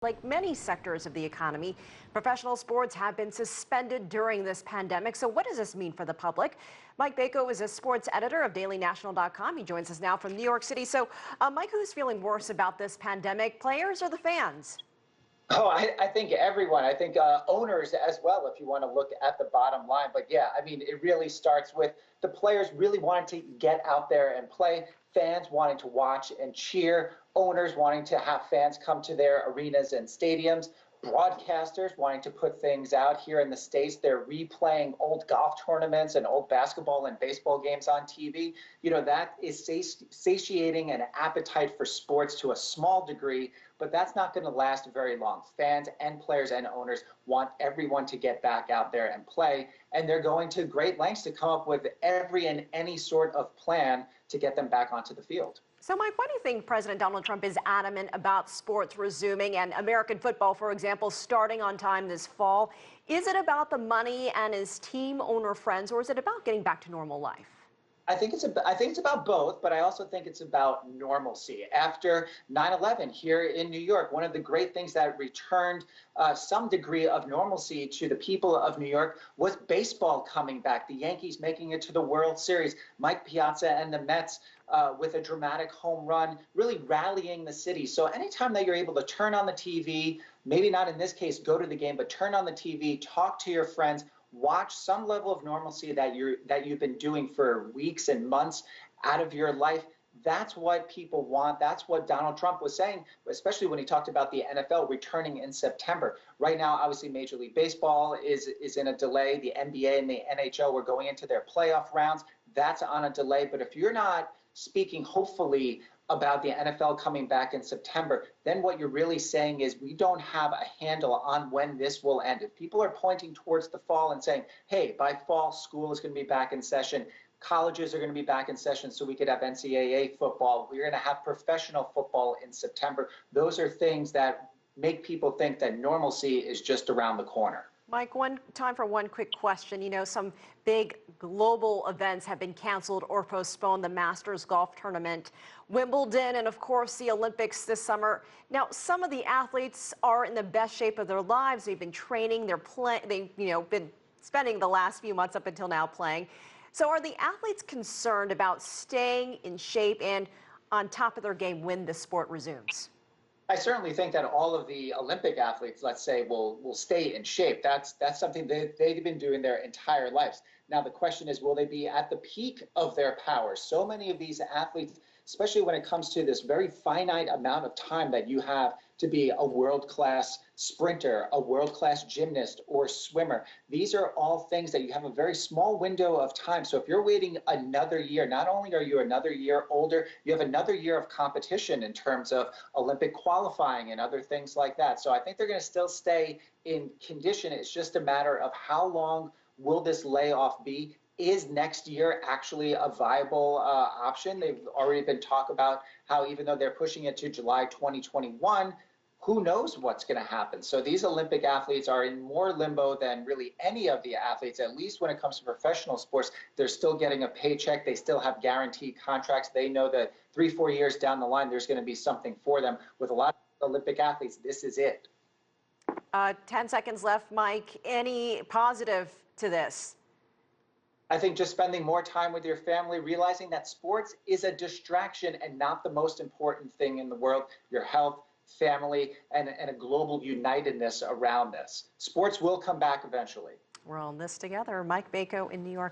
Like many sectors of the economy, professional sports have been suspended during this pandemic. So what does this mean for the public? Mike Bako is a sports editor of DailyNational.com. He joins us now from New York City. So, Mike, who's feeling worse about this pandemic, players or the fans? Oh, I think everyone. I think owners as well, if you want to look at the bottom line. But yeah, I mean, it really starts with the players really wanting to get out there and play, fans wanting to watch and cheer, owners wanting to have fans come to their arenas and stadiums, broadcasters wanting to put things out. Here in the States, they're replaying old golf tournaments and old basketball and baseball games on TV. You know, that is satiating an appetite for sports to a small degree, but that's not going to last very long. Fans and players and owners want everyone to get back out there and play, and they're going to great lengths to come up with every and any sort of plan to get them back onto the field. So, Mike, why do you think President Donald Trump is adamant about sports resuming and American football, for example, starting on time this fall? Is it about the money and his team owner friends, or is it about getting back to normal life? I think it's about both, but I also think it's about normalcy. After 9/11 here in New York, one of the great things that returned some degree of normalcy to the people of New York was baseball coming back. The Yankees making it to the World Series, Mike Piazza and the Mets with a dramatic home run, really rallying the city. So anytime that you're able to turn on the TV, maybe not in this case go to the game, but turn on the TV, talk to your friends, watch some level of normalcy that you've been doing for weeks and months out of your life. That's what people want. That's what Donald Trump was saying, especially when he talked about the NFL returning in September. Right now, obviously, Major League Baseball is in a delay. The NBA and the NHL were going into their playoff rounds. That's on a delay. But if you're not speaking hopefully about the NFL coming back in September, then what you're really saying is we don't have a handle on when this will end. If people are pointing towards the fall and saying, hey, by fall, school is going to be back in session, colleges are going to be back in session so we could have NCAA football, we're going to have professional football in September, those are things that make people think that normalcy is just around the corner. Mike, time for one quick question. You know, some big global events have been canceled or postponed, the Masters golf tournament, Wimbledon, and of course the Olympics this summer. Now, some of the athletes are in the best shape of their lives. They've been training, they've been spending the last few months up until now playing. So are the athletes concerned about staying in shape and on top of their game when the sport resumes? I certainly think that all of the Olympic athletes, let's say, will stay in shape. That's something that they've been doing their entire lives. Now, the question is, will they be at the peak of their power? So many of these athletes, especially when it comes to this very finite amount of time that you have to be a world-class sprinter, a world-class gymnast or swimmer. These are all things that you have a very small window of time. So if you're waiting another year, not only are you another year older, you have another year of competition in terms of Olympic qualifying and other things like that. So I think they're going to still stay in condition. It's just a matter of how long will this layoff be? Is next year actually a viable option? They've already been talk about how even though they're pushing it to July 2021, who knows what's going to happen. So these Olympic athletes are in more limbo than really any of the athletes, at least when it comes to professional sports. They're still getting a paycheck. They still have guaranteed contracts. They know that 3-4 years down the line, there's going to be something for them. With a lot of Olympic athletes, this is it. 10 seconds left, Mike. Any positive to this? I think just spending more time with your family, realizing that sports is a distraction and not the most important thing in the world. Your health, family, and a global unitedness around this. Sports will come back eventually. We're on this together. Mike Bako in New York.